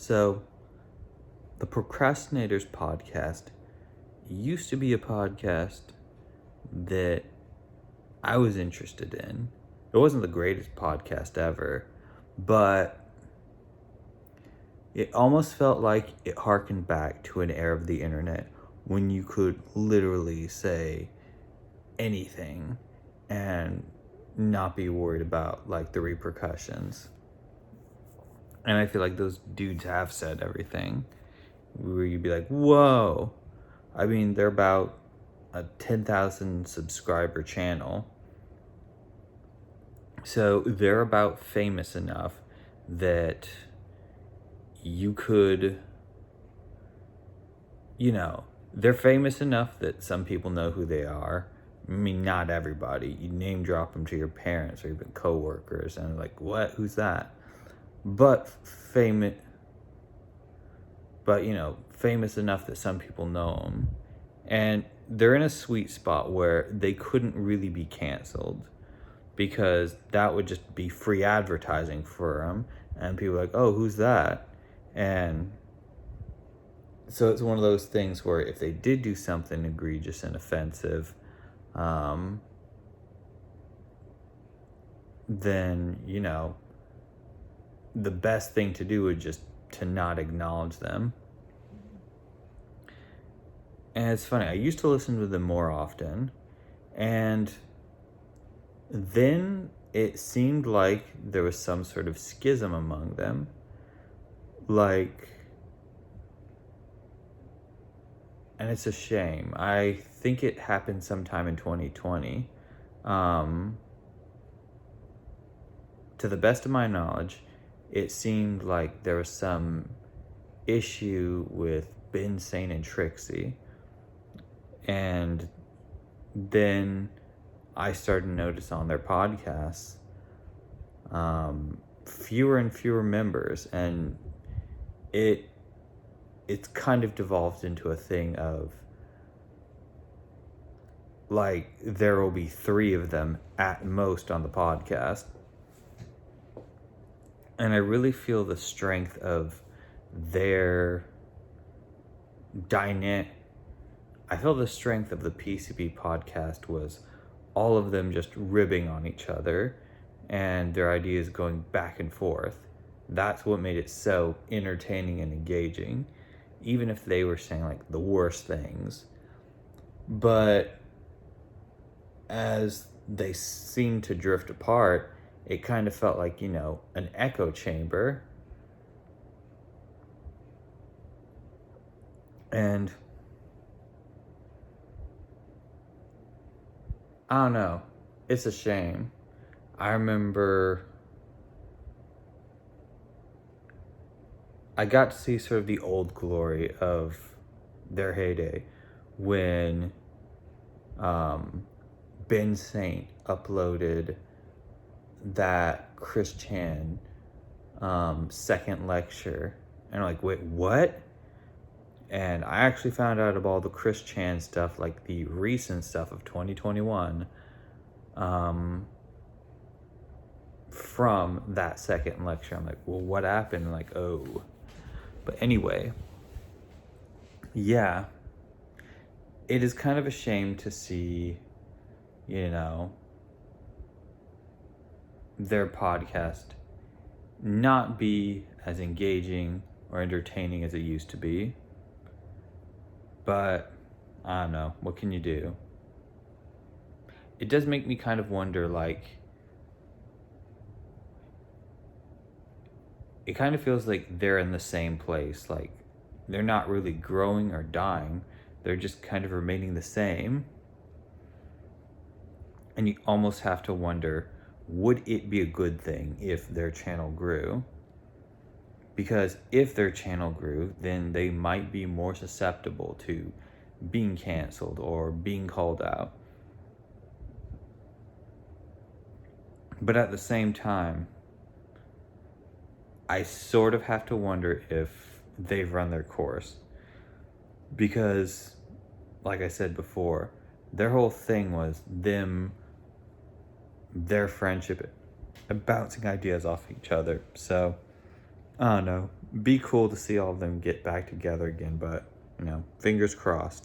So, the Procrastinators Podcast used to be a podcast that I was interested in. It wasn't the greatest podcast ever, but it almost felt like it harkened back to an era of the internet when you could literally say anything and not be worried about like the repercussions. And I feel like those dudes have said everything where you'd be like, whoa. I mean, they're about a 10,000 subscriber channel. So they're about famous enough that you could, they're famous enough that some people know who they are. I mean, not everybody. You name drop them to your parents or even coworkers and like, what? Who's that? But famous enough that some people know them. And they're in a sweet spot where they couldn't really be canceled because that would just be free advertising for them. And people are like, oh, who's that? And so it's one of those things where if they did do something egregious and offensive, then, the best thing to do would just to not acknowledge them. And it's funny, I used to listen to them more often, and then it seemed like there was some sort of schism among them. And it's a shame. I think it happened sometime in 2020. To the best of my knowledge, it seemed like there was some issue with Ben Sane and Trixie. And then I started to notice on their podcasts fewer and fewer members, and it's kind of devolved into a thing of like there will be 3 of them at most on the podcast. And I really feel the strength of their dynamic. I feel the strength of the PCB podcast was all of them just ribbing on each other and their ideas going back and forth. That's what made it so entertaining and engaging, even if they were saying like the worst things. But as they seemed to drift apart, it kind of felt like, an echo chamber. And I don't know. It's a shame. I remember I got to see sort of the old glory of their heyday when Ben Saint uploaded that Chris Chan second lecture. And I'm like, wait, what? And I actually found out about all the Chris Chan stuff, like the recent stuff of 2021, from that second lecture. I'm like, well, what happened? I'm like, oh. But anyway, yeah, it is kind of a shame to see, their podcast not be as engaging or entertaining as it used to be. But I don't know, what can you do? It does make me kind of wonder, it kind of feels like they're in the same place. Like, they're not really growing or dying. They're just kind of remaining the same. And you almost have to wonder, would it be a good thing if their channel grew? Because if their channel grew, then they might be more susceptible to being canceled or being called out. But at the same time, I sort of have to wonder if they've run their course. Because, like I said before, their whole thing was their friendship, and bouncing ideas off each other. So, I don't know. be cool to see all of them get back together again, but, fingers crossed.